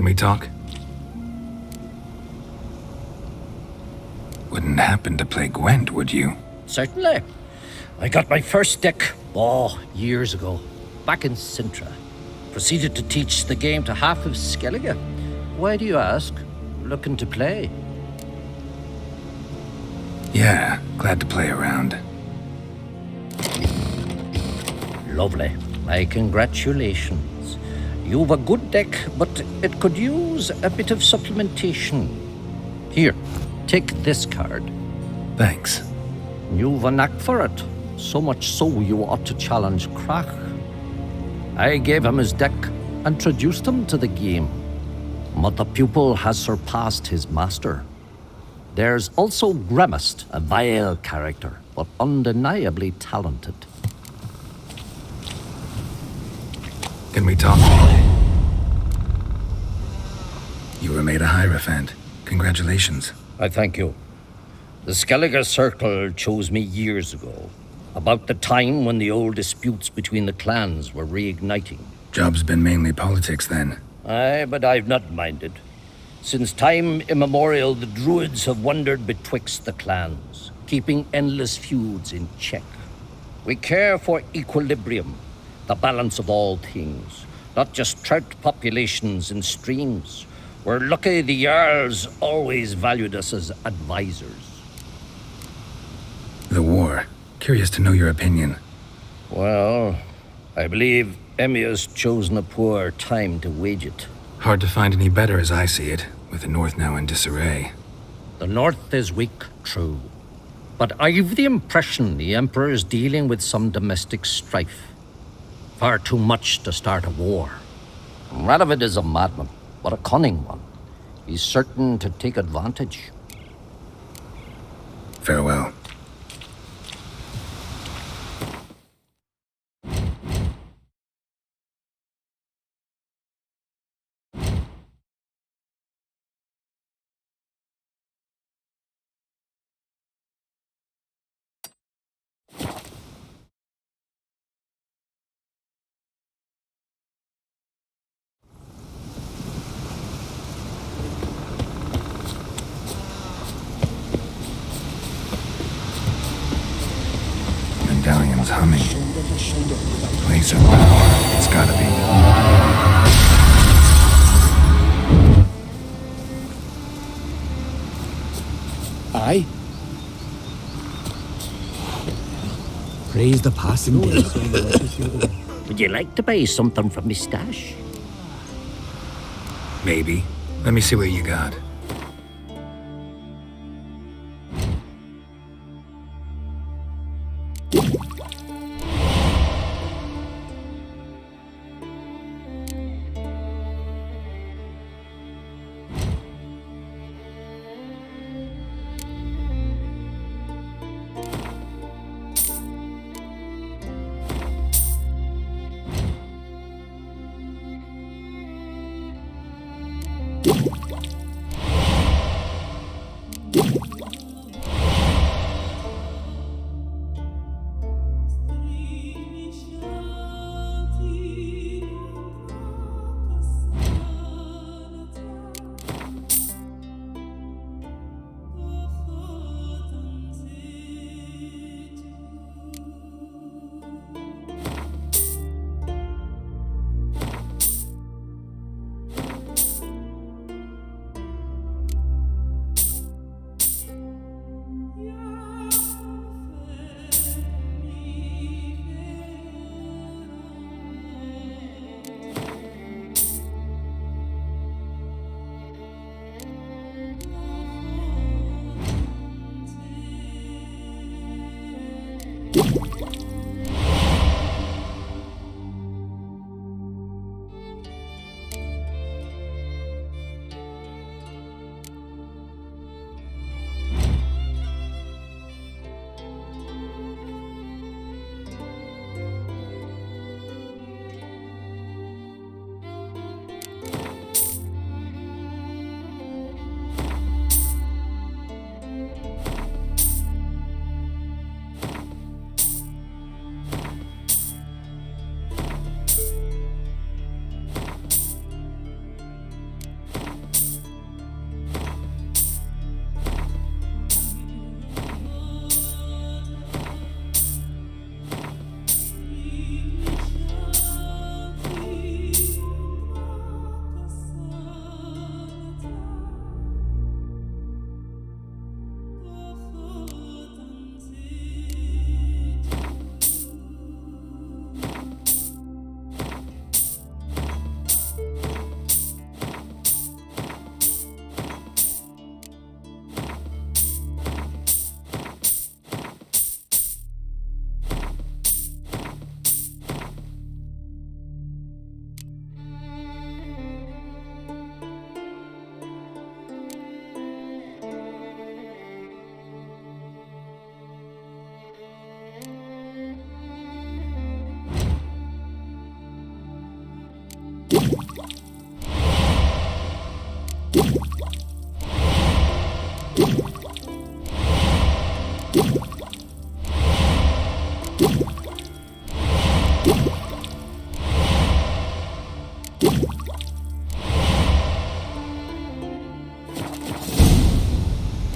Can we talk? Wouldn't happen to play Gwent, would you? Certainly. I got my first deck, years ago, back in Sintra. Proceeded to teach the game to half of Skellige. Why do you ask? Looking to play? Yeah, glad to play around. Lovely. My congratulations. You've a good deck, but it could use a bit of supplementation. Here, take this card. Thanks. You've a knack for it. So much so you ought to challenge Krach. I gave him his deck, introduced him to the game. But the pupil has surpassed his master. There's also Gremist, a vile character, but undeniably talented. Can we talk? You were made a Hierophant. Congratulations. I thank you. The Skellige Circle chose me years ago, about the time when the old disputes between the clans were reigniting. Job's been mainly politics then. Aye, but I've not minded. Since time immemorial, the Druids have wandered betwixt the clans, keeping endless feuds in check. We care for equilibrium, the balance of all things, not just trout populations and streams. We're lucky the Jarls always valued us as advisors. The war. Curious to know your opinion. Well, I believe Emmir's chosen a poor time to wage it. Hard to find any better as I see it, with the North now in disarray. The North is weak, true. But I've the impression the Emperor is dealing with some domestic strife. Far too much to start a war. Radovid is a madman, but a cunning one. He's certain to take advantage. Farewell. Medallion's humming. Place of power. It's gotta be. Aye. Praise the passing day. Would you like to buy something from me stash? Maybe. Let me see what you got.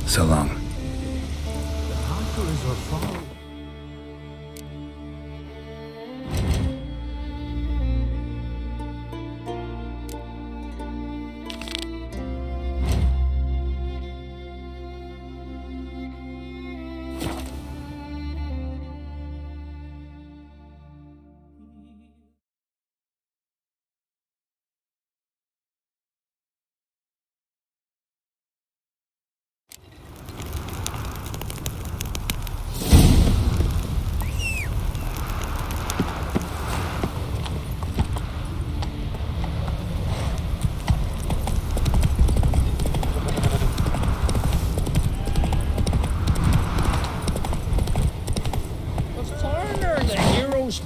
So long.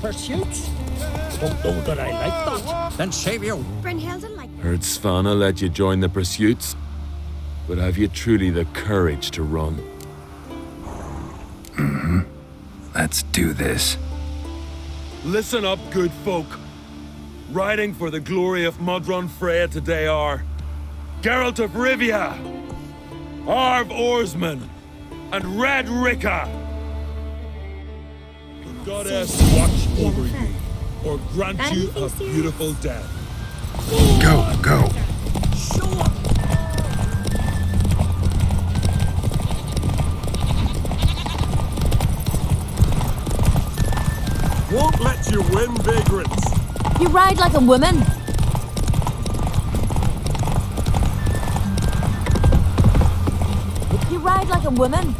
Pursuits? Don't know that I like that. Then save you. Brynhilde like Heard Svanna let you join the pursuits, but have you truly the courage to run? Let's do this. Listen up, good folk. Riding for the glory of Modron Freya today are Geralt of Rivia, Arv Oarsman, and Red Ricka. The goddess watch over you, or grant you a beautiful death. Go, go. Won't let you win, vagrants. you ride like a woman. You ride like a woman.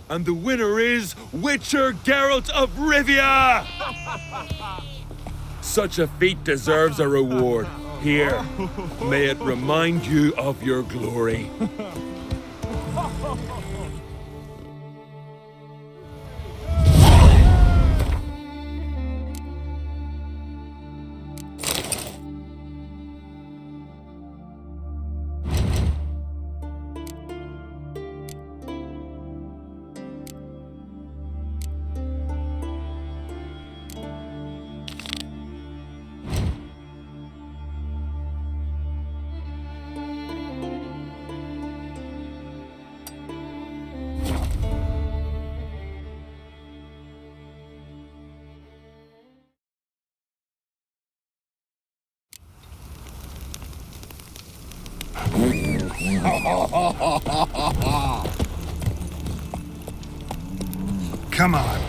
And the winner is Witcher Geralt of Rivia! Such a feat deserves a reward. Here, may it remind you of your glory. Come on.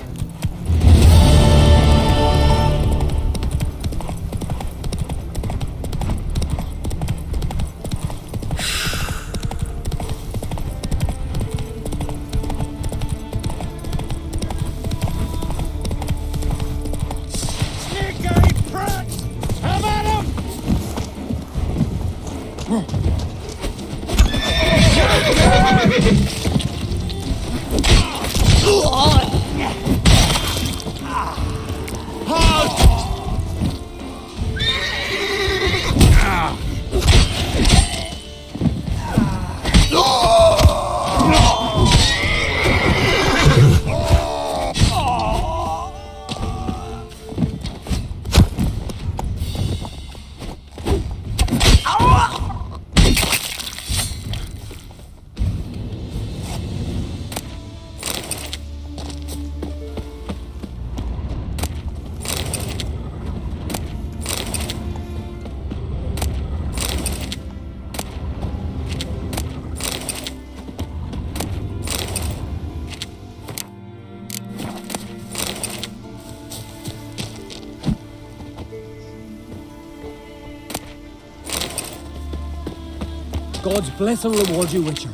God's blessing reward you, Witcher.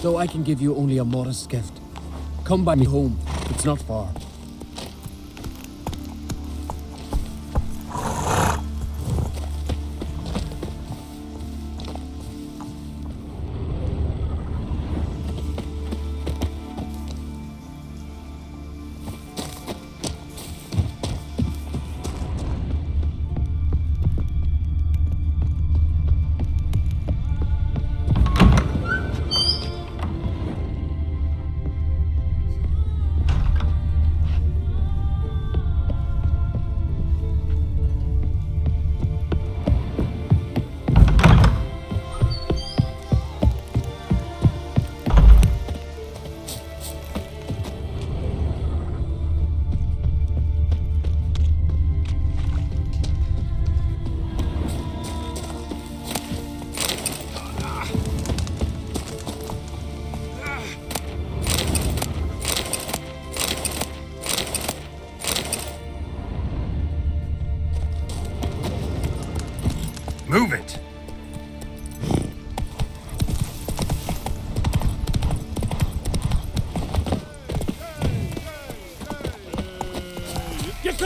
Though I can give you only a modest gift. Come by me home. It's not far.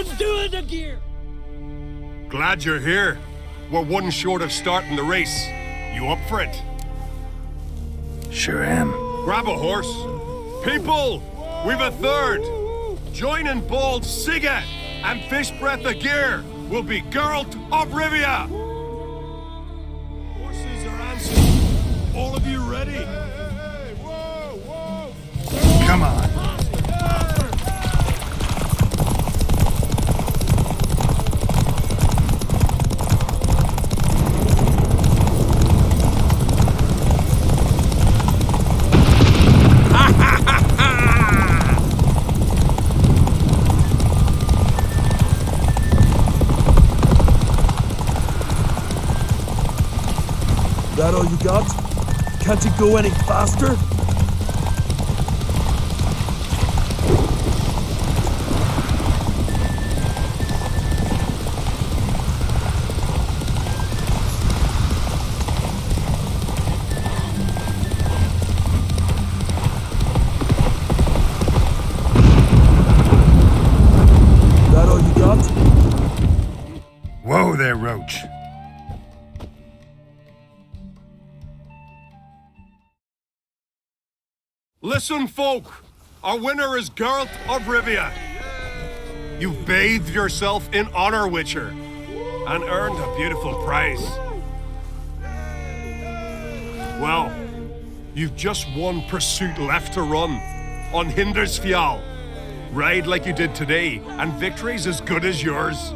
can do it, Agir! Glad you're here. We're one short of starting the race. You up for it? Sure am. Grab a horse. People, we've a third. Joining bold Sigga and Fishbreath Agir will be Geralt of Rivia. Horses are answered. All of you ready? Come on. That all you got? Can't it go any faster? That all you got? Whoa there, Roach. Listen, folk. Our winner is Geralt of Rivia. You've bathed yourself in honor, Witcher, and earned a beautiful prize. Well, you've just one pursuit left to run on Hindersfjall. Ride like you did today, and victory's as good as yours.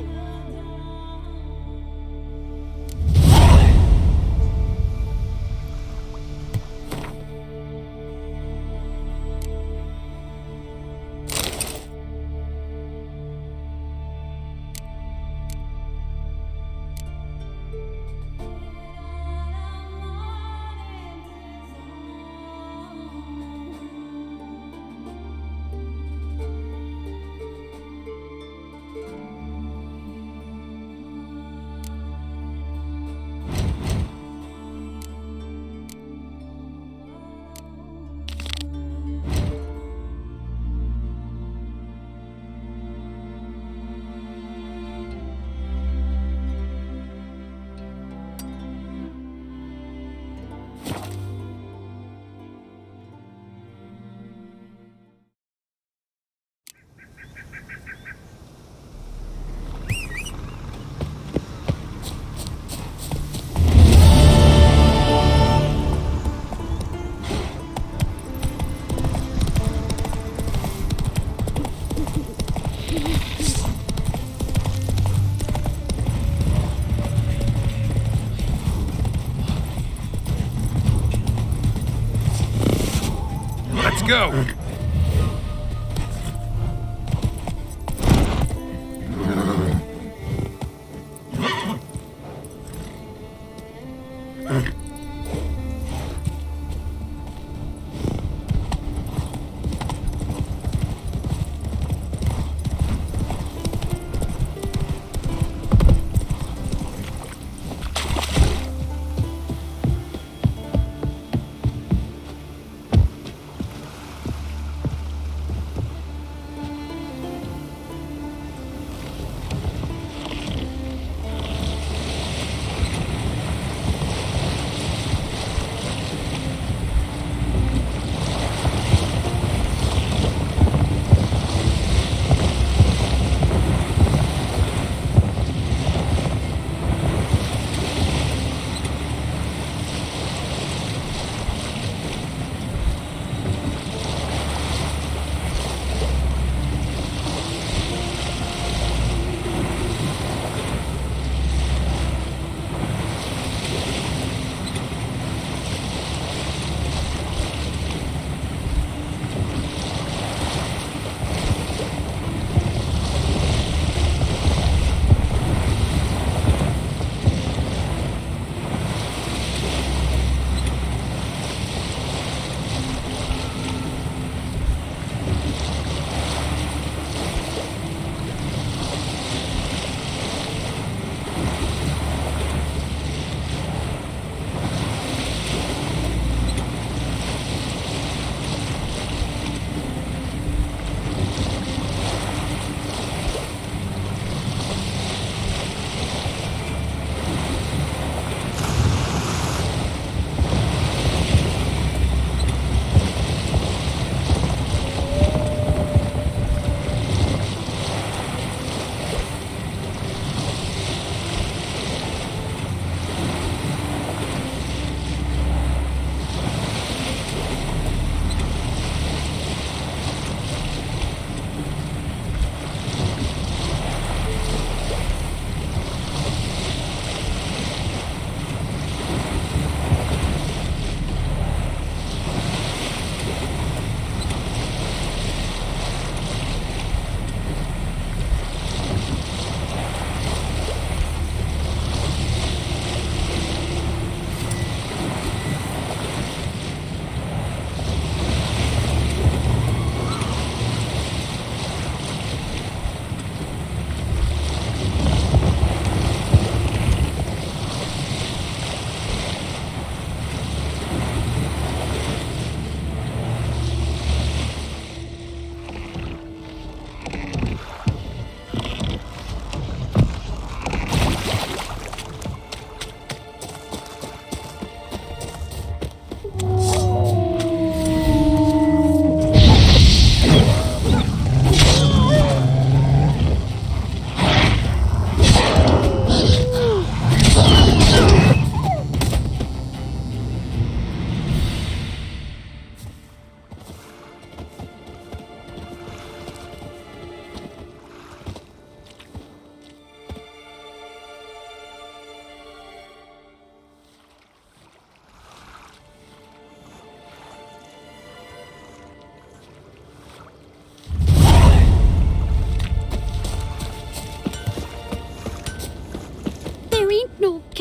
Let's go.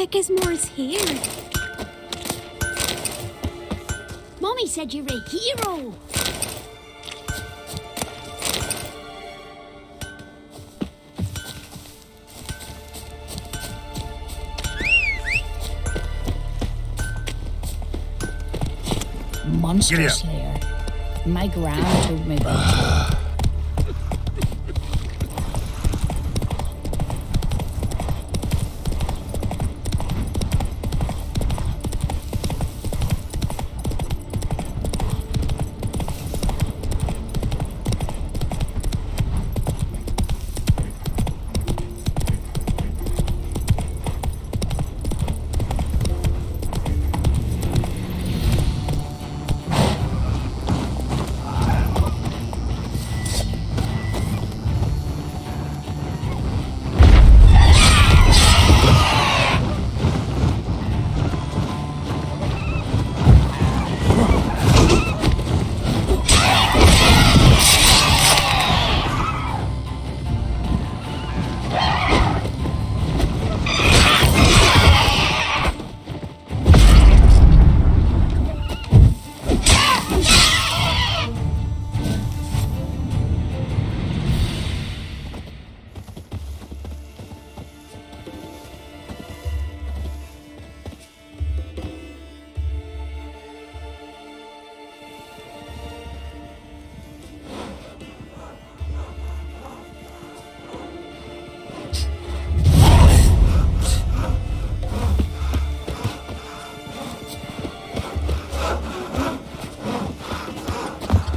heck is Morris here? Mommy said you're a hero. Monster Giddy up. Slayer. My gran told me about it.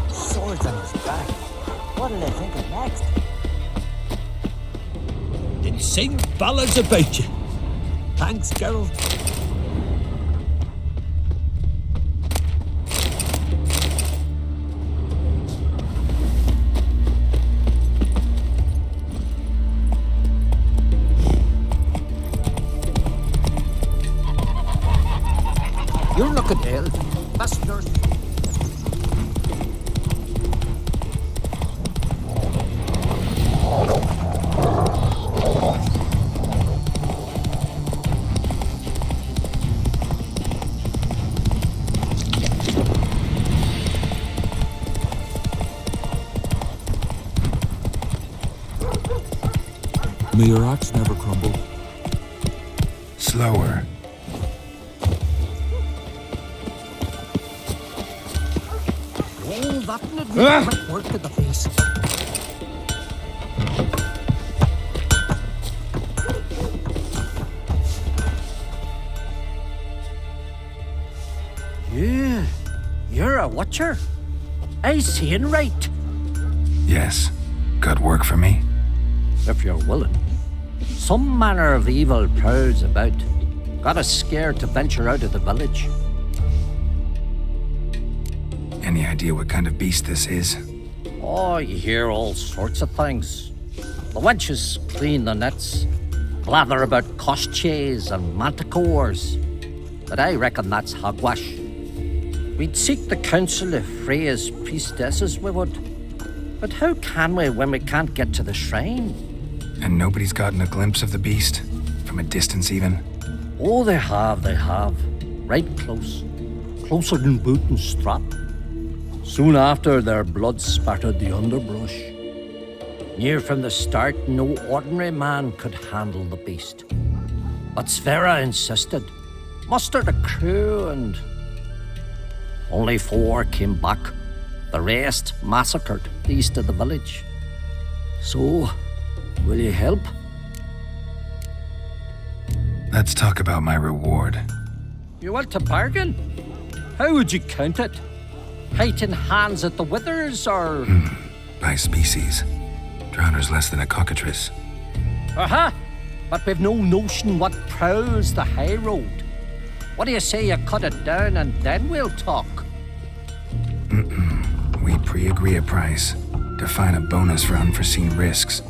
Swords on his back. What'll they think of next? They sing ballads about you. Thanks, Geralt. You're looking ill. That's nurse. May your axe never crumble. Slower. Oh, that would quick work at the face. You're a watcher. I seeing right. Yes. Got work for me? If you're willing. Some manner of evil prowls about. Got us scared to venture out of the village. Any idea what kind of beast this is? Oh, you hear all sorts of things. The wenches clean the nets, blather about Kosches and manticores. But I reckon that's hogwash. We'd seek the counsel of Freya's priestesses, we would. But how can we when we can't get to the shrine? And nobody's gotten a glimpse of the beast? From a distance even? Oh, they have. Right close. Closer than boot and strap. Soon after, their blood spattered the underbrush. Near from the start, no ordinary man could handle the beast. But Sverre insisted. Mustered a crew and... Only 4 came back. The rest massacred east of the village. So, will you help? Let's talk about my reward. You want to bargain? How would you count it? Height in hands at the withers, or... By species. Drowner's less than a cockatrice. Aha! But we've no notion what prowls the high road. What do you say you cut it down and then we'll talk? We pre-agree a price. Define a bonus for unforeseen risks.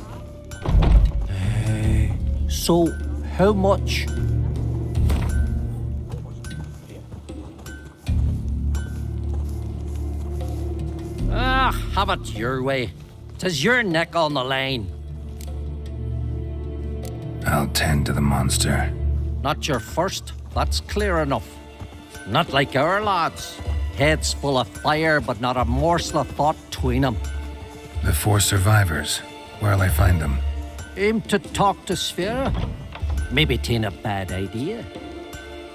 So, how much? Have it your way. 'Tis your neck on the line. I'll tend to the monster. Not your first, that's clear enough. Not like our lads. Heads full of fire, but not a morsel of thought between them. The 4 survivors. Where'll I find them? Aim to talk to Sphere? Maybe 'tain't a bad idea.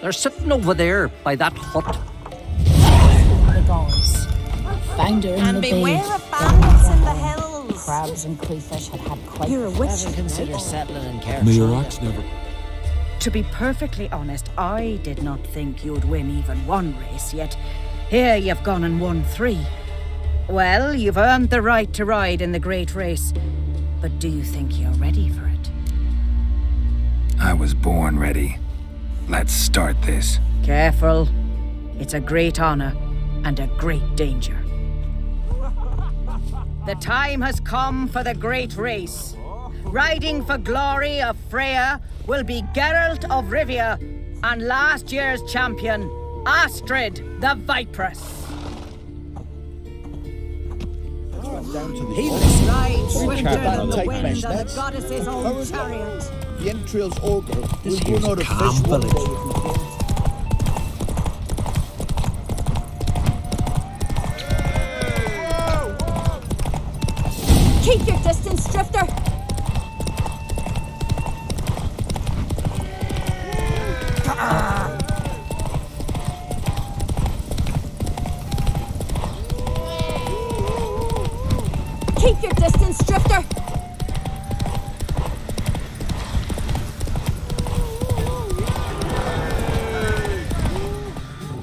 They're sitting over there by that hut. The gods. Found her in And the beware bay. of bandits in the hills. Crabs and crayfish had had quite. You're a witch. Consider settling in Careful. May your axe never. To be perfectly honest, I did not think you'd win even one race yet. Here you've gone and won 3. Well, you've earned the right to ride in the great race. But do you think you're ready for it? I was born ready. Let's start this. Careful. It's a great honor and a great danger. The time has come for the great race. Riding for glory of Freya will be Geralt of Rivia and last year's champion, Astrid the Vipress. He describes swifter than the wind and the goddess's own chariot. The entrails ogre will here's run out of Calm fish one Village. day if we fail. Keep your distance, Drifter. Keep your distance, Drifter.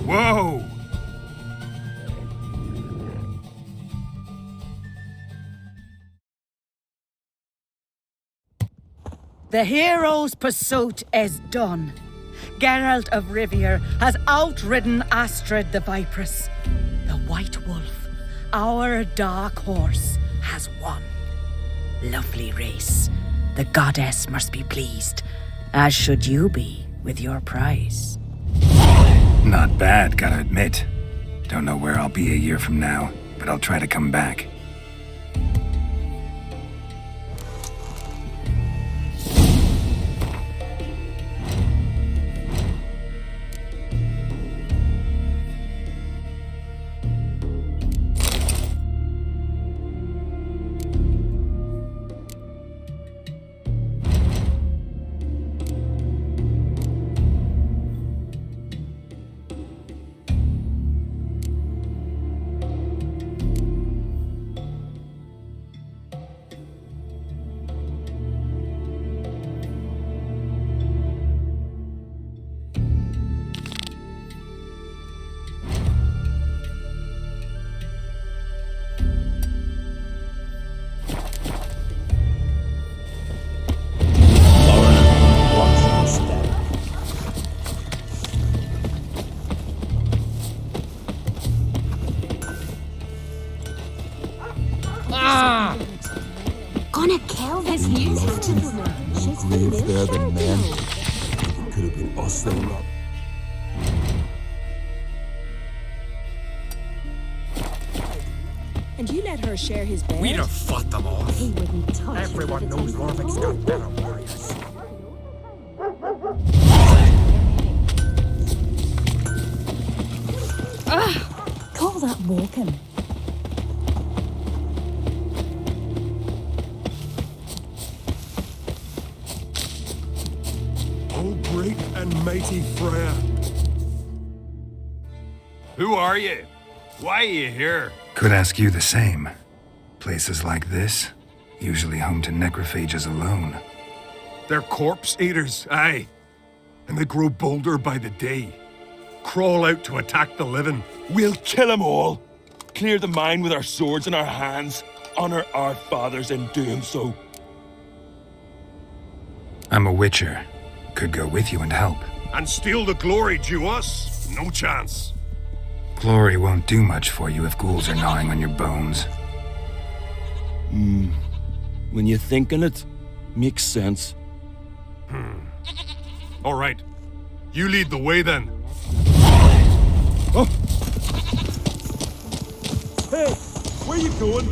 Whoa! The hero's pursuit is done. Geralt of Rivia has outridden Astrid the Vipress. The White Wolf, our dark horse, has won. Lovely race. The goddess must be pleased, as should you be with your prize. Not bad, gotta admit. Don't know where I'll be a year from now, but I'll try to come back. Gonna kill this useless gentleman. She's Grave there than men. It could have been us they robbed. And you let her share his bed? We'd have fought them all. He wouldn't touch Everyone it. knows Rorvik's got better warriors. Call that walking. Oh, great and mighty Freya. Who are you? Why are you here? Could ask you the same. Places like this, usually home to necrophages alone. They're corpse eaters, aye. And they grow bolder by the day. Crawl out to attack the living. We'll kill them all. Clear the mine with our swords in our hands. Honor our fathers in doing so. I'm a witcher. Could go with you and help. And steal the glory due us? No chance. Glory won't do much for you if ghouls are gnawing on your bones. When you think on it, makes sense. All right. You lead the way then. Hey, where you going?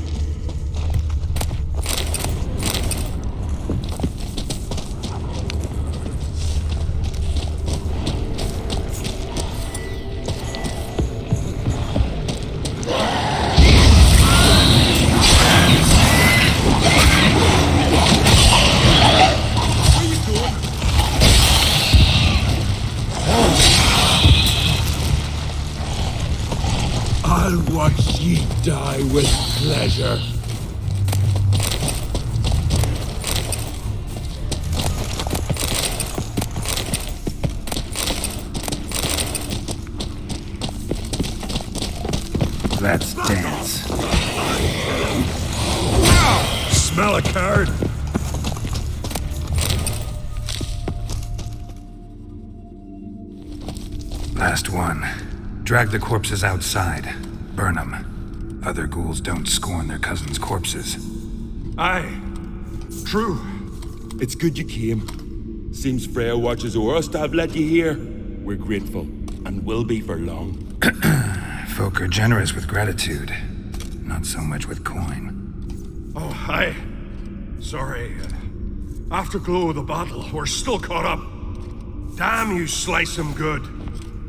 Ye die with pleasure. Let's dance. Smell a card? Last one. Drag the corpses outside. Burn them. Other ghouls don't scorn their cousins' corpses. Aye. True. It's good you came. Seems Freya watches o'er us to have let you here. We're grateful, and will be for long. Folk are generous with gratitude. Not so much with coin. Oh, aye. Sorry. Afterglow of the battle, we're still caught up. Damn, you slice 'em good.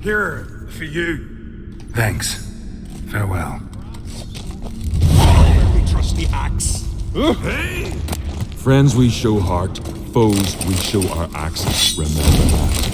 Here, for you. Thanks. Farewell. Very trusty axe. Hey! Friends we show heart, foes we show our axes. Remember that.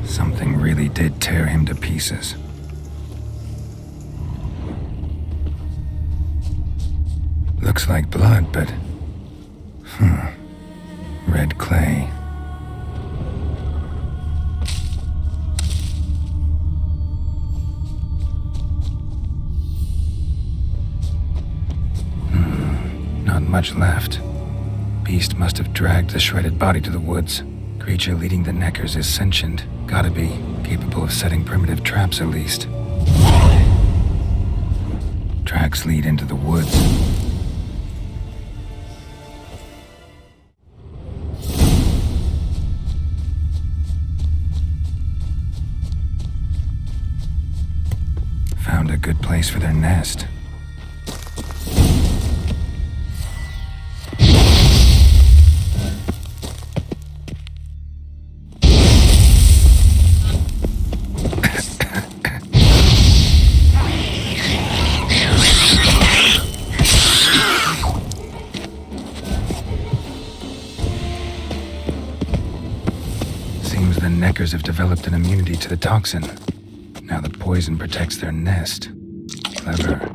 Something really did tear him to pieces. Looks like blood, but... red clay. Not much left. Beast must have dragged the shredded body to the woods. Creature leading the Neckers is sentient. Gotta be. Capable of setting primitive traps, at least. Tracks lead into the woods. Found a good place for their nest. Neckers have developed an immunity to the toxin. Now the poison protects their nest. Clever.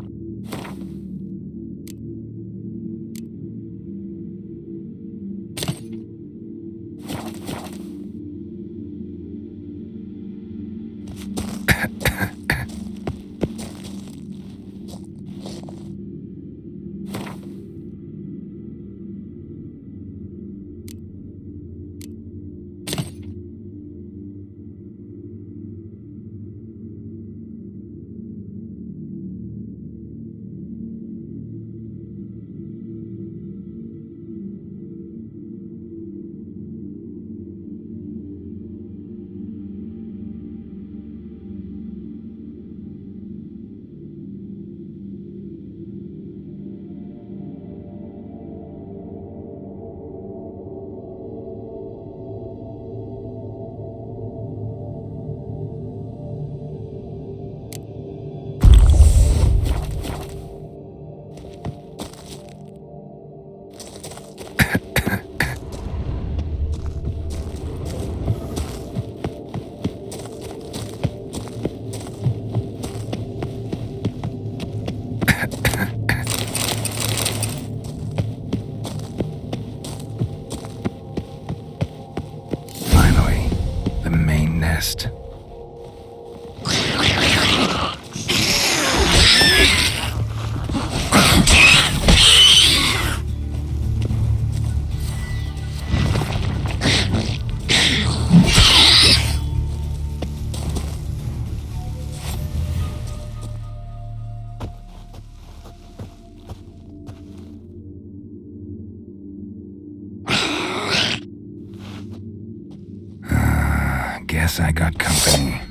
Finally, the main nest. Guess I got company.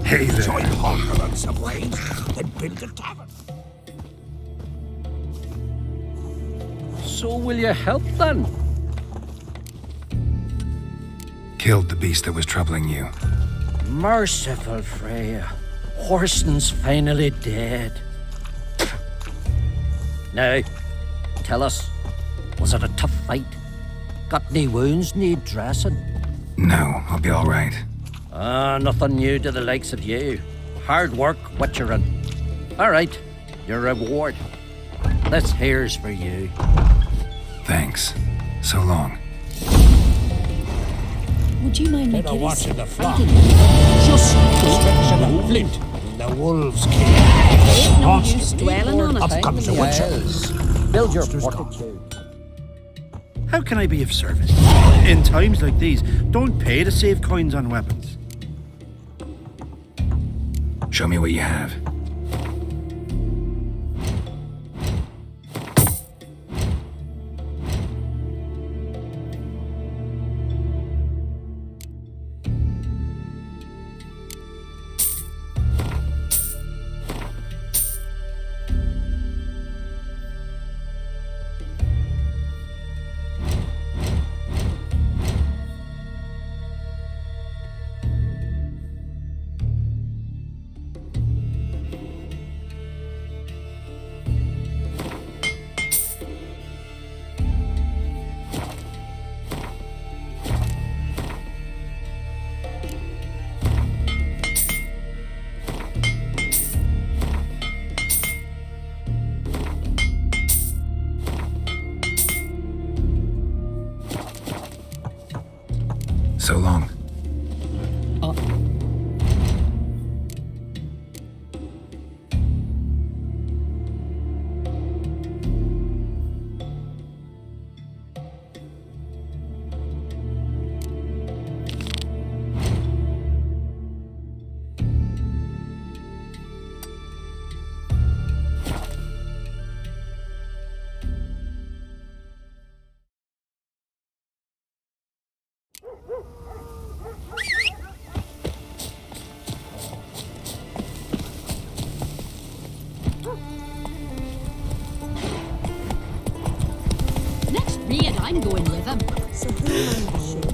Hey there. Join Harker on some ways, then build a tavern. So will you help then? Killed the beast that was troubling you. Merciful Freya. Horston's finally dead. Now, tell us, was it a tough fight? Got any wounds need dressing? No, I'll be all right. Nothing new to the likes of you. Hard work, Witcherin. All right, your reward. This here's for you. Thanks. So long. Would you mind me Better giving watch some in the flock. fighting? Just stretching a flint in the wolves' cave. Ain't no use dwelling on Up it. comes the witcher. Build your Monster's gone. fortitude. How can I be of service? In times like these, don't pay to save coins on weapons. Show me what you have. So long. Next raid, I'm going with him. So who am I shooting?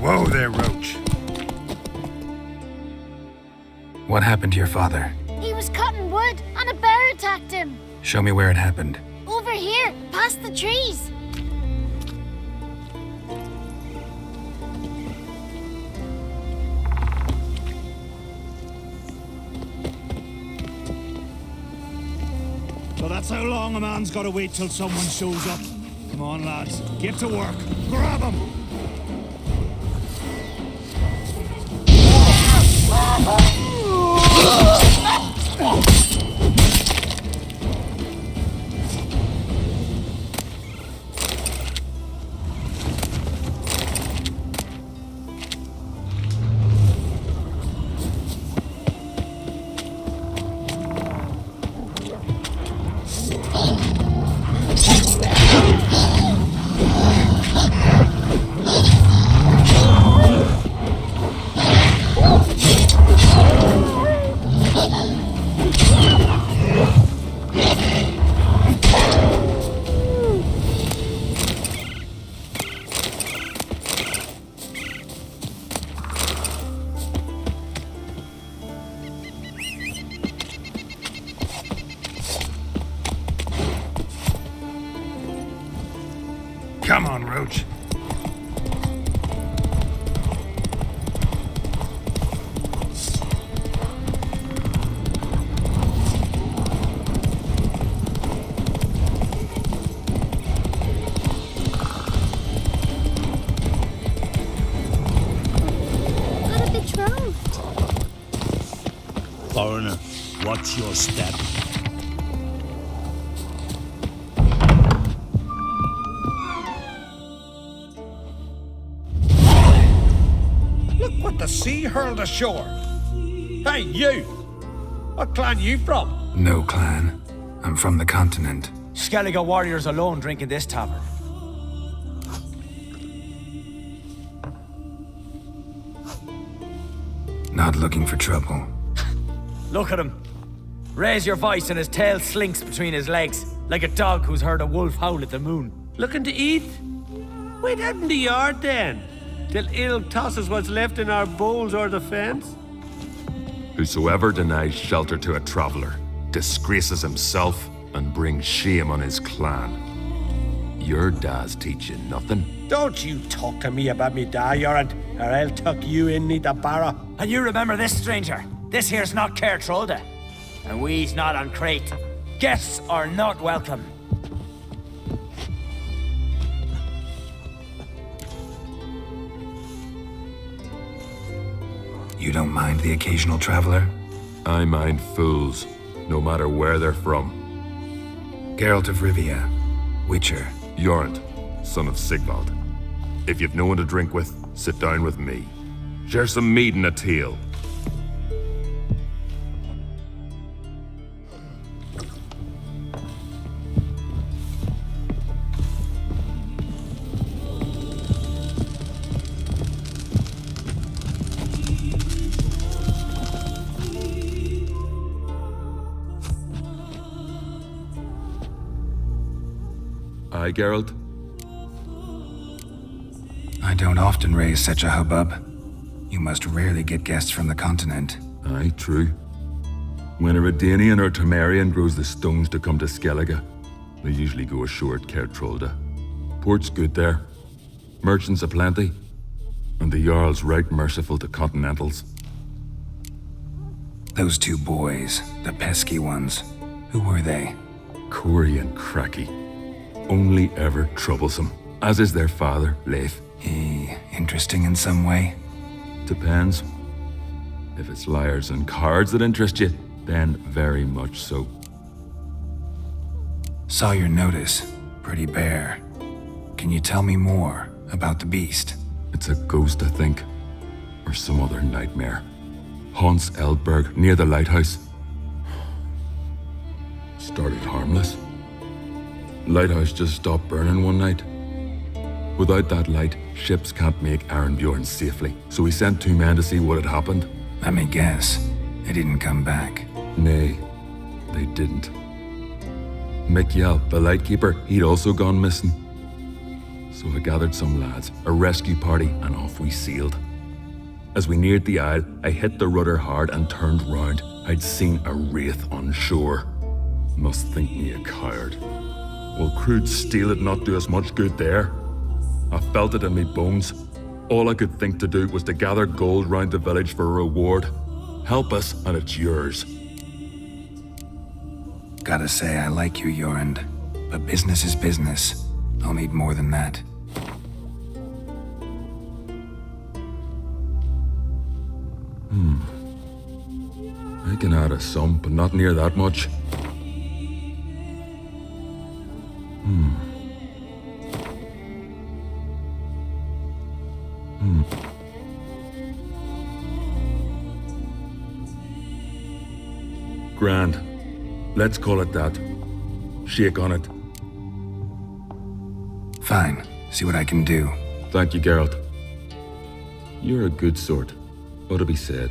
Whoa there, Roach. What happened to your father? He was cutting wood and a bear attacked him. Show me where it happened. Over here, past the trees. So that's how long a man's got to wait till someone shows up. Come on, lads. Get to work. Grab him! Come on, Roach. Got a betrothed. Foreigner, watch your step. What the sea hurled ashore? Hey, you! What clan you from? No clan. I'm from the continent. Skellige warriors alone drink in this tavern. Not looking for trouble. Look at him. Raise your voice and his tail slinks between his legs, like a dog who's heard a wolf howl at the moon. Looking to eat? Wait out in the yard then, till ill tosses what's left in our bowls or the fence. Whosoever denies shelter to a traveller disgraces himself and brings shame on his clan. Your da's teach you nothing. Don't you talk to me about me da, Yoran, or I'll tuck you in neath the barrow. And you remember this, stranger. This here's not Caer Trolda. And we's not on Crete. Guests are not welcome. You don't mind the occasional traveler? I mind fools, no matter where they're from. Geralt of Rivia, Witcher. Jorund, son of Sigvald. If you've no one to drink with, sit down with me. Share some mead and a tale. Aye, Geralt? I don't often raise such a hubbub. You must rarely get guests from the continent. Aye, true. When a Redanian or Temerian grows the stones to come to Skellige, they usually go ashore at Caer Trolda. Port's good there. Merchants aplenty. And the Jarl's right merciful to continentals. Those two boys, the pesky ones, who were they? Corey and Cracky. Only ever troublesome, as is their father, Leif. He interesting in some way? Depends. If it's liars and cards that interest you, then very much so. Saw your notice. Pretty bare. Can you tell me more about the beast? It's a ghost, I think. Or some other nightmare. Haunts Eldberg, near the lighthouse. Started harmless. Lighthouse just stopped burning one night. Without that light, ships can't make Arenbjorn safely, so we sent 2 men to see what had happened. Let me guess. They didn't come back. Nay, they didn't. Mikjal, the lightkeeper, he'd also gone missing. So I gathered some lads, a rescue party, and off we sailed. As we neared the isle, I hit the rudder hard and turned round. I'd seen a wraith on shore. Must think me a coward. Will crude steel it not do us much good there? I felt it in me bones. All I could think to do was to gather gold round the village for a reward. Help us, and it's yours. Gotta say, I like you, Jorund. But business is business. I'll need more than that. I can add a sum, but not near that much. Grand. Let's call it that. Shake on it. Fine. See what I can do. Thank you, Geralt. You're a good sort. Ought to be said.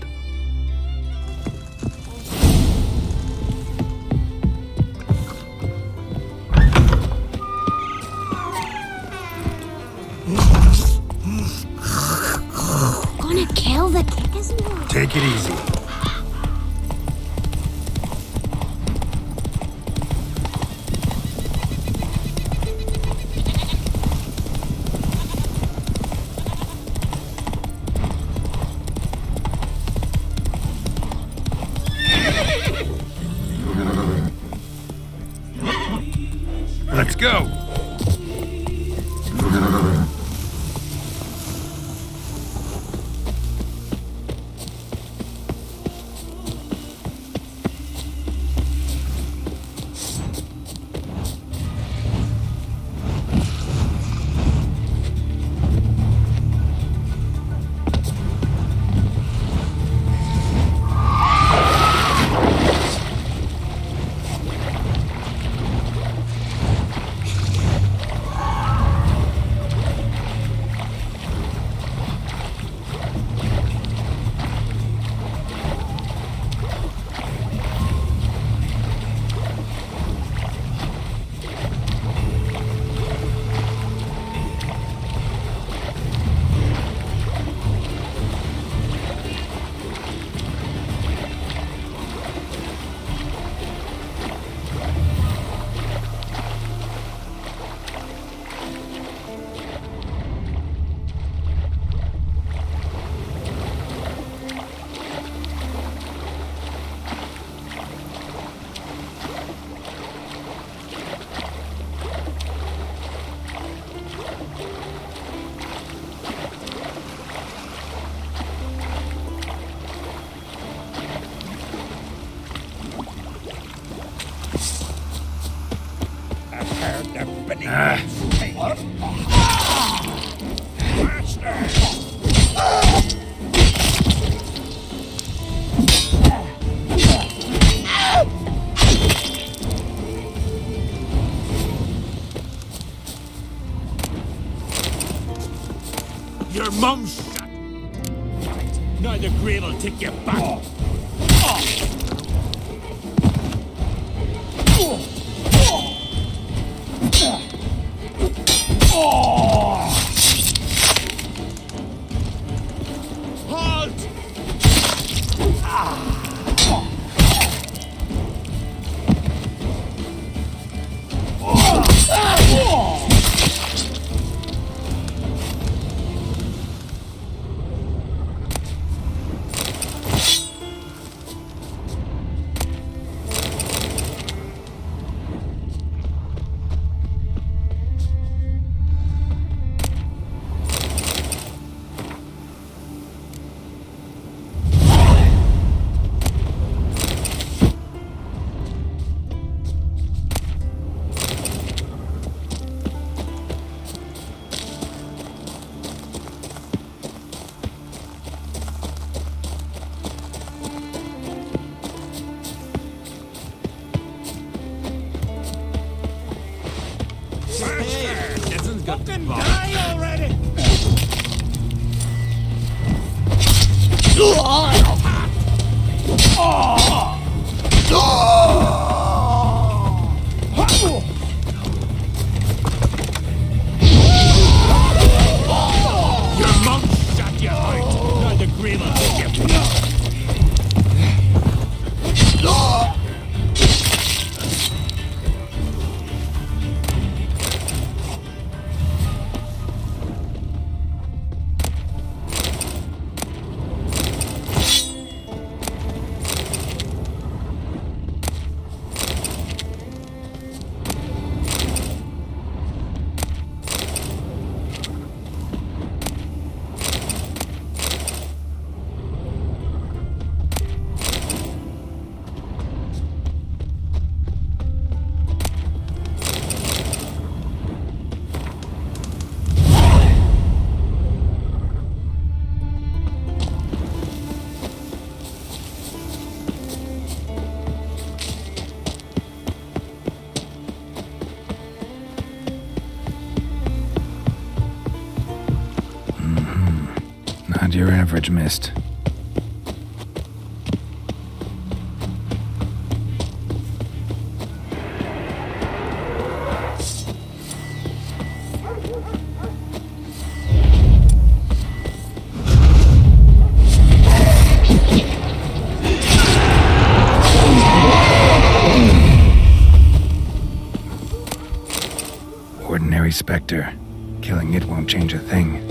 Gonna kill the kickers now. Take it easy. Let's go. mum's shut. Right, now the grave will take you back. Halt! Fucking die already! Your mouth shut, you out! Now the grave will take you. Not your average mist. Ordinary specter. Killing it won't change a thing.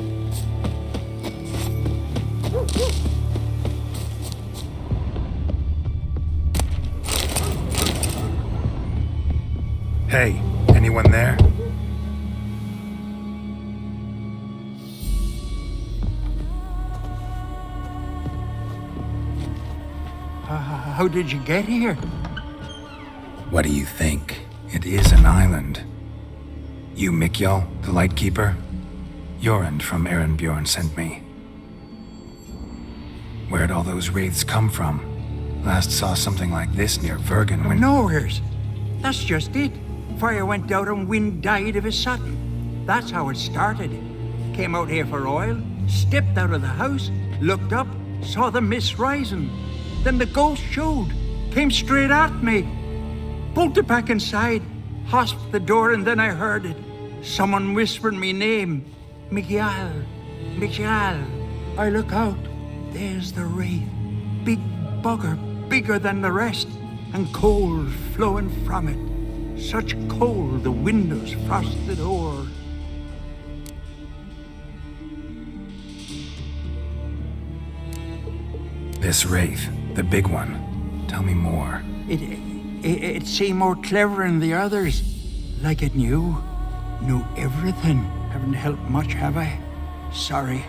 Hey, anyone there? How did you get here? What do you think? It is an island. You Mikjal, the Lightkeeper? Jorund from Erenbjorn sent me. Where'd all those wraiths come from? Last saw something like this near Vergen when... Nowheres. That's just it. Fire went out and wind died of a sudden. That's how it started. Came out here for oil, stepped out of the house, looked up, saw the mist rising. Then the ghost showed, came straight at me. Bolted back inside, hosped the door, and then I heard it. Someone whispered me name. Mikjal. Mikjal. I look out. There's the wraith. Big bugger, bigger than the rest, and cold flowing from it. Such cold the windows frosted o'er. This wraith, the big one. Tell me more. It seemed more clever than the others. Like it knew everything. Haven't helped much, have I? Sorry.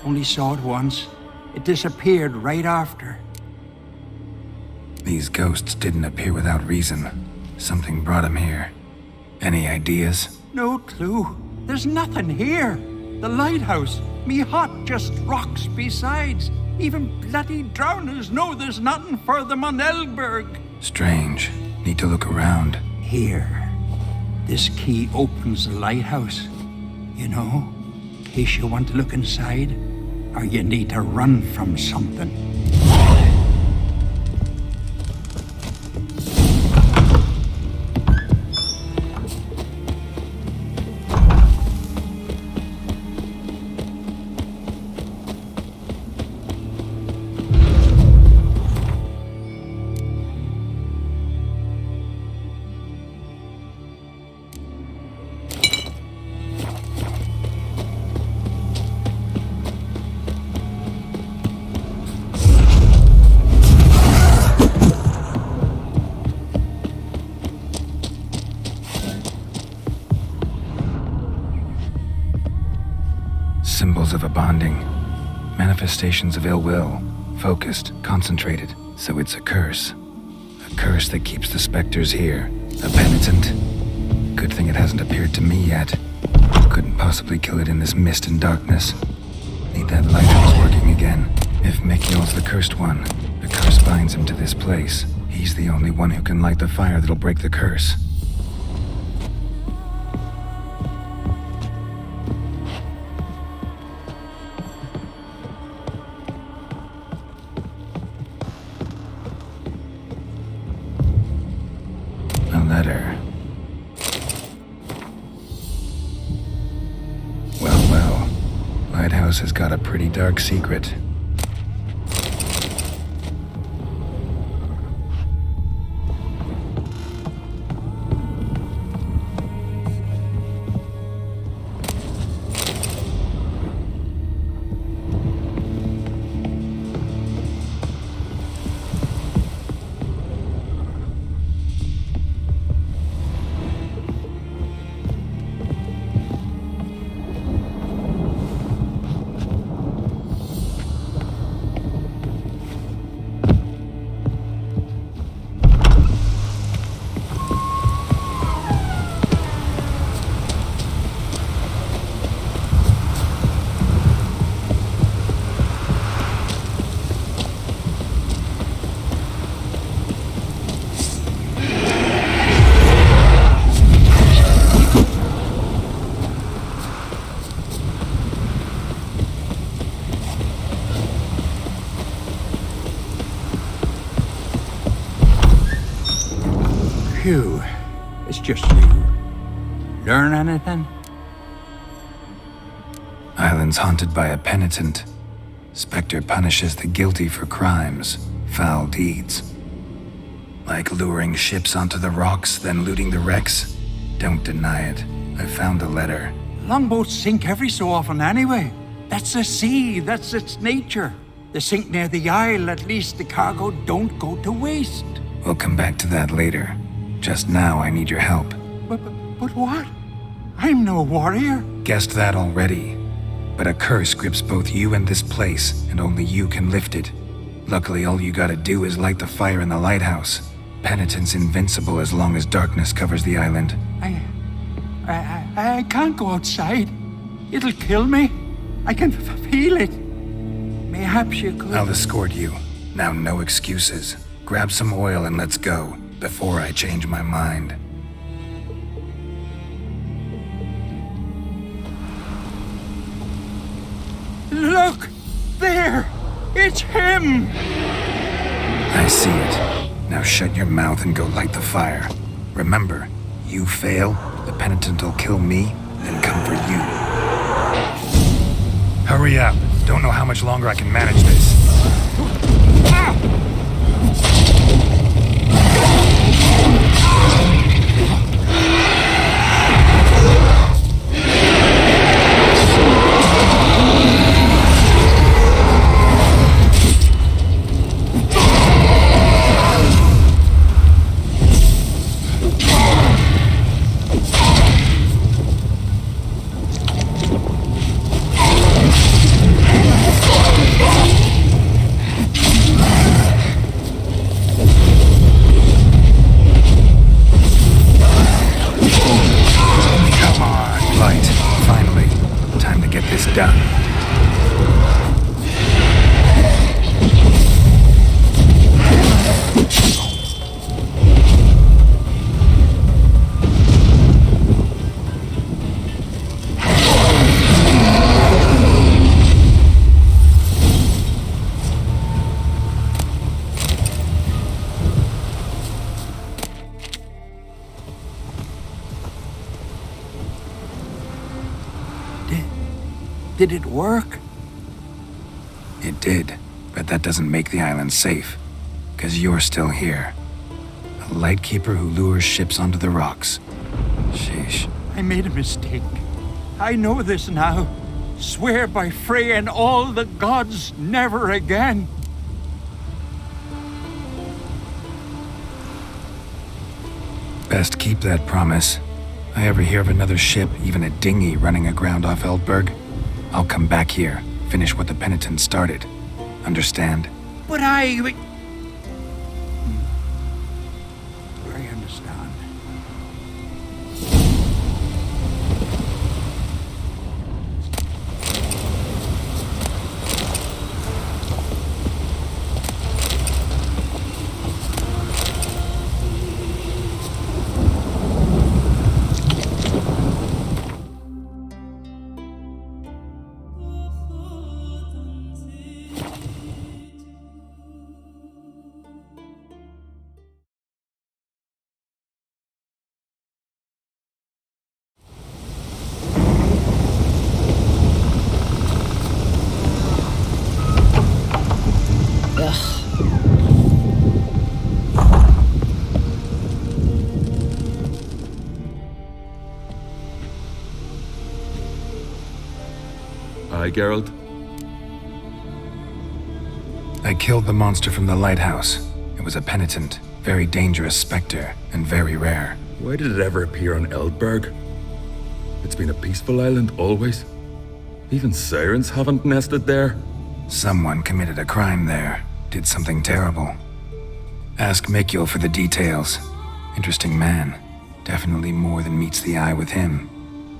Only saw it once. It disappeared right after. These ghosts didn't appear without reason. Something brought them here. Any ideas? No clue. There's nothing here. The lighthouse. Me hut just rocks besides. Even bloody drowners know there's nothing for them on Elberg. Strange. Need to look around. Here. This key opens the lighthouse. You know? case you want to look inside, or you need to run from something. Symbols of a bonding. Manifestations of ill will. Focused, concentrated. So it's a curse. A curse that keeps the specters here. A penitent. Good thing it hasn't appeared to me yet. Couldn't possibly kill it in this mist and darkness. Need that lighthouse working again. If Mikhail's the cursed one, the curse binds him to this place. He's the only one who can light the fire that'll break the curse. A letter. Well. Lighthouse has got a pretty dark secret. Phew, it's just you. Learn anything? Island's haunted by a penitent. Spectre punishes the guilty for crimes, foul deeds. Like luring ships onto the rocks, then looting the wrecks. Don't deny it. I found the letter. Longboats sink every so often anyway. That's the sea, that's its nature. They sink near the isle, at least the cargo don't go to waste. We'll come back to that later. Just now, I need your help. But what? I'm no warrior. Guessed that already. But a curse grips both you and this place, and only you can lift it. Luckily, all you gotta do is light the fire in the lighthouse. Penitent's invincible as long as darkness covers the island. I can't go outside. It'll kill me. I can feel it. Perhaps you could... I'll escort you. Now, no excuses. Grab some oil and let's go, before I change my mind. Look! There! It's him! I see it. Now shut your mouth and go light the fire. Remember, you fail, the penitent will kill me, then come for you. Hurry up. Don't know how much longer I can manage this. Did it work? It did, but that doesn't make the island safe. 'Cause you're still here. A lightkeeper who lures ships onto the rocks. Sheesh. I made a mistake. I know this now. Swear by Freya and all the gods, never again. Best keep that promise. I ever hear of another ship, even a dinghy, running aground off Eldberg, I'll come back here, finish what the penitents started. Understand? But I understand. Aye, Geralt? I killed the monster from the lighthouse. It was a penitent, very dangerous specter, and very rare. Why did it ever appear on Eldberg? It's been a peaceful island always. Even sirens haven't nested there. Someone committed a crime there, did something terrible. Ask Mikkel for the details. Interesting man. Definitely more than meets the eye with him.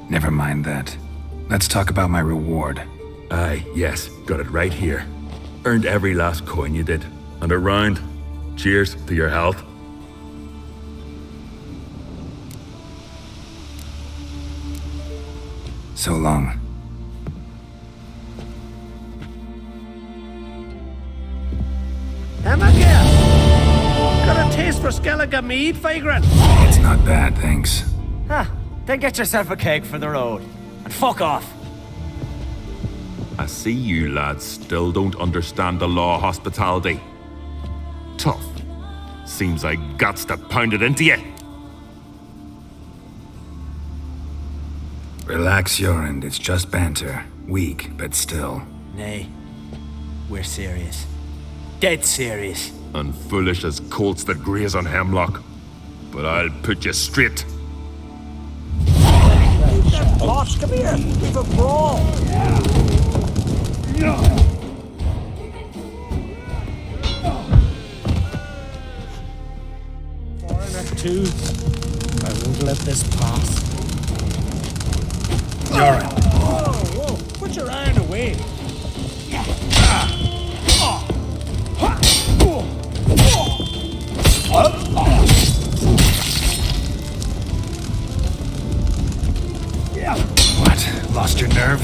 Never mind that. Let's talk about my reward. Aye, yes, got it right here. Earned every last coin you did. And a round. Cheers to your health. So long. Am I again? Got a taste for Skellige mead, Vagrant? It's not bad, thanks. Then get yourself a keg for the road. And fuck off. I see you lads still don't understand the law of hospitality. Tough. Seems I guts to pound it into you. Relax, Jorund. It's just banter. Weak, but still. Nay. We're serious. Dead serious. And foolish as colts that graze on hemlock. But I'll put you straight. Boss, come here. We've a brawl. Foreigner too. I won't let this pass. Jorund. Whoa, whoa. Put your iron away. What? Lost your nerve?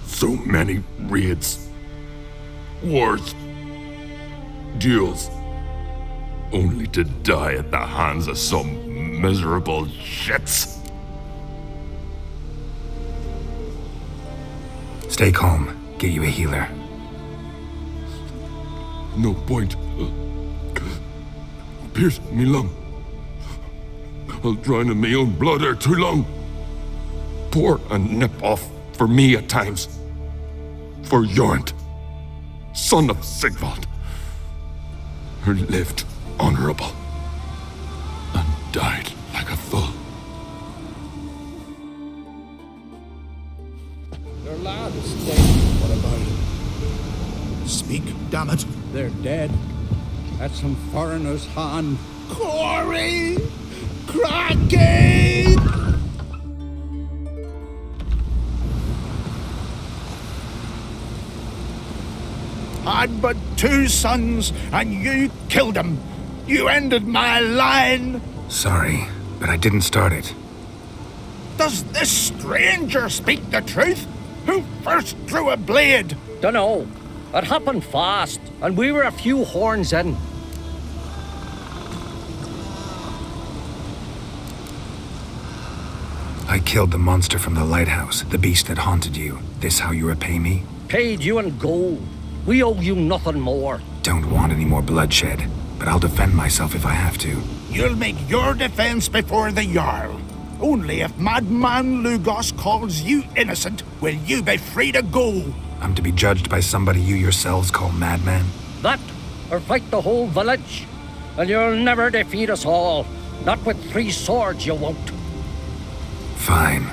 So many raids, wars, duels, only to die at the hands of some miserable shits. Stay calm. Get you a healer. No point. Pierce me lung. I'll drown in my own blood ere too long. Pour a nip off for me at times. For Jorund, son of Sigvald, who lived honorable and died like a fool. Their lad is dead. What about him? Speak, damn it. They're dead. At some foreigner's hand. Corey! Kraken! I'd but 2 sons, and you killed them. You ended my line. Sorry, but I didn't start it. Does this stranger speak the truth? Who first drew a blade? Dunno. It happened fast, and we were a few horns in. I killed the monster from the lighthouse, the beast that haunted you. This how you repay me? Paid you in gold. We owe you nothing more. Don't want any more bloodshed, but I'll defend myself if I have to. You'll make your defense before the Jarl. Only if Madman Lugos calls you innocent will you be free to go. I'm to be judged by somebody you yourselves call madman? That, or fight the whole village. And you'll never defeat us all. Not with 3 swords, you won't. Fine.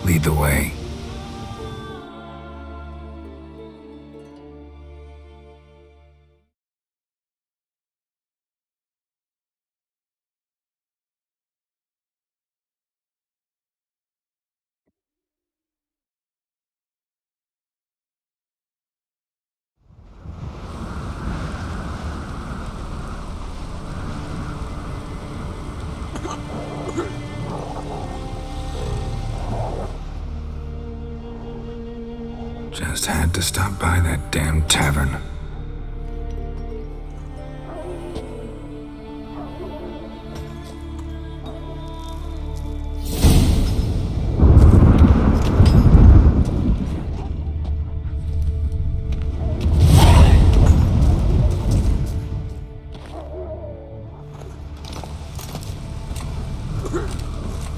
Lead the way. Just had to stop by that damn tavern.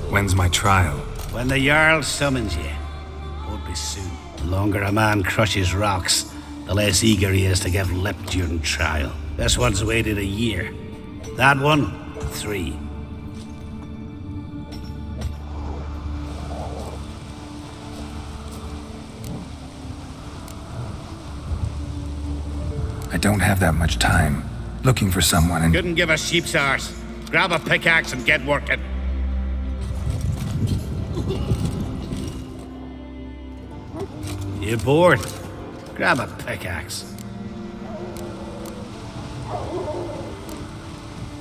When's my trial? When the Jarl summons you. Won't be soon. The longer a man crushes rocks, the less eager he is to give lip during trial. This one's waited a year. That one, 3. I don't have that much time. Looking for someone and... Couldn't give a sheep's arse. Grab a pickaxe and get working. You bored? Grab a pickaxe.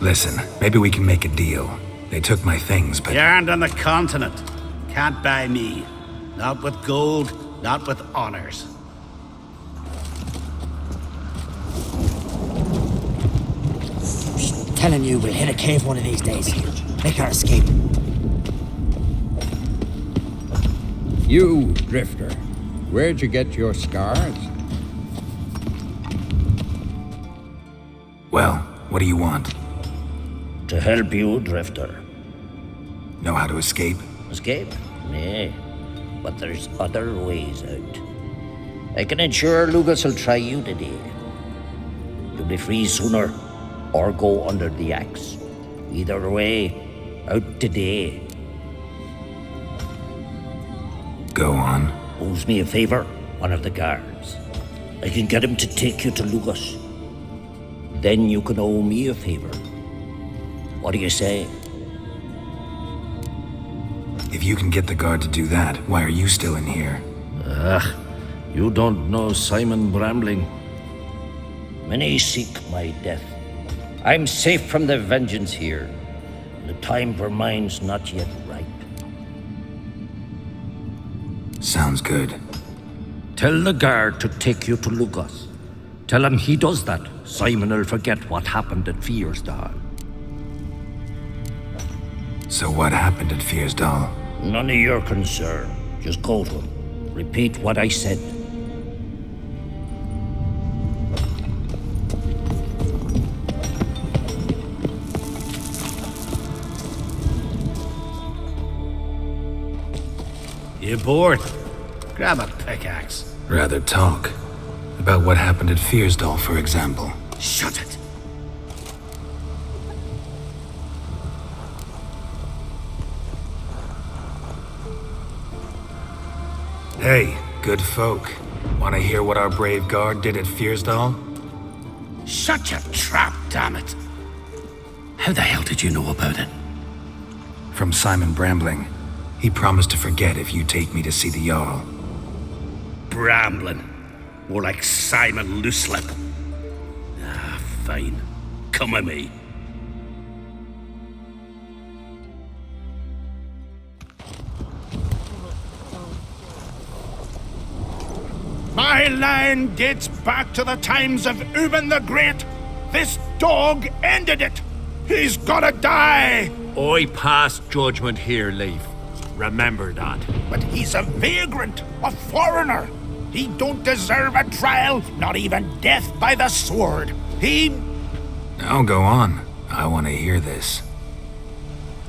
Listen, maybe we can make a deal. They took my things, but... You aren't on the continent. Can't buy me. Not with gold, not with honors. Telling you, we'll hit a cave one of these days. Make our escape. You, Drifter, where'd you get your scars? Well, what do you want? To help you, Drifter. Know how to escape? Escape? Nay. But there's other ways out. I can ensure Lugus will try you today. You'll be free sooner, or go under the axe. Either way, out today. Go on. Owes me a favor, one of the guards. I can get him to take you to Lugus. Then you can owe me a favor. What do you say? If you can get the guard to do that, why are you still in here? You don't know Simon Brambling. Many seek my death. I'm safe from the vengeance here. The time for mine's not yet ripe. Sounds good. Tell the guard to take you to Lugos. Tell him he does that, Simon will forget what happened at Fiersdal. So what happened at Fiersdal? None of your concern. Just go to him. Repeat what I said. You bored? Grab a pickaxe. Rather talk. About what happened at Fiersdal, for example. Shut it. Hey, good folk. Want to hear what our brave guard did at Fiersdal? Shut your trap, damn it. How the hell did you know about it? From Simon Brambling. He promised to forget if you take me to see the Jarl. Brambling. More like Simon Looselip. Ah, fine. Come with me. My line dates back to the times of Uben the Great. This dog ended it. He's gotta die. I pass judgment here, Leif. Remember that. But he's a vagrant, a foreigner. He don't deserve a trial, not even death by the sword. He... Now go on. I want to hear this.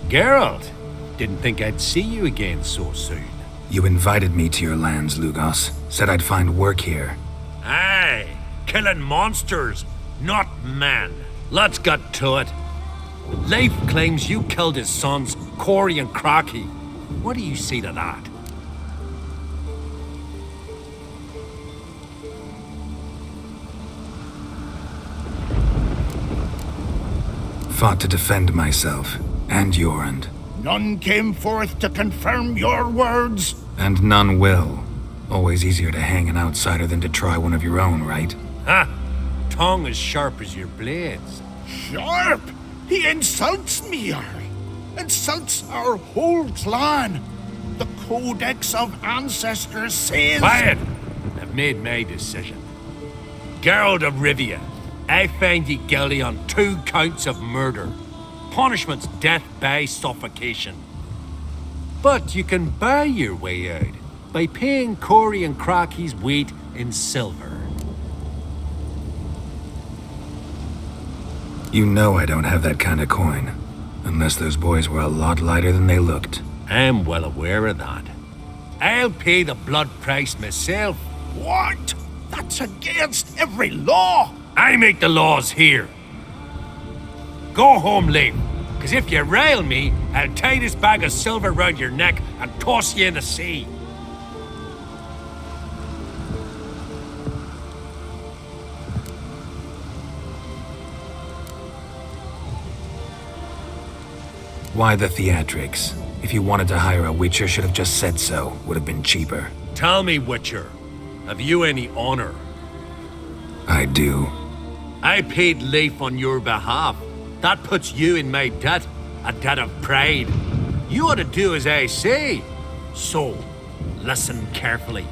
Geralt, didn't think I'd see you again so soon. You invited me to your lands, Lugos. Said I'd find work here. Aye, killing monsters, not men. Let's get to it. Leif claims you killed his sons, Corey and Crocky. What do you see to that? Fought to defend myself, and Jorund. None came forth to confirm your words. And none will. Always easier to hang an outsider than to try one of your own, right? Ha! Tongue as sharp as your blades. Sharp? He insults me, Jarl. Insults our whole clan. The Codex of Ancestors says... Quiet! I've made my decision. Geralt of Rivia, I find ye guilty on 2 counts of murder. Punishment's death by suffocation. But you can buy your way out by paying Corey and Crocky's weight in silver. You know I don't have that kind of coin. Unless those boys were a lot lighter than they looked. I'm well aware of that. I'll pay the blood price myself. What? That's against every law. I make the laws here. Go home, Leif, because if you rile me, I'll tie this bag of silver round your neck and toss you in the sea. Why the theatrics? If you wanted to hire a Witcher, should have just said so. Would have been cheaper. Tell me, Witcher, have you any honor? I do. I paid Leif on your behalf. That puts you in my debt, a debt of pride. You ought to do as I say. So, listen carefully.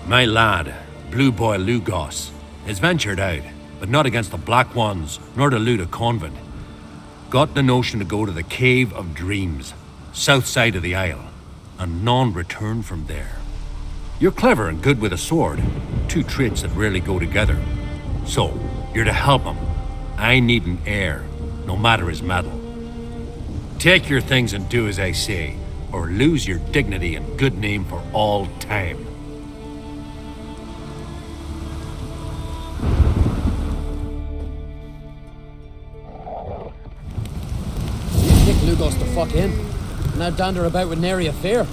My lad, Blue Boy Lugos, has ventured out, but not against the Black Ones, nor to loot a convent. Got the notion to go to the Cave of Dreams, south side of the Isle, and none return from there. You're clever and good with a sword, 2 traits that rarely go together. So, you're to help him. I need an heir, no matter his mettle. Take your things and do as I say, or lose your dignity and good name for all time. You kick Lugos the fuck in. Now dander about with nary a fear.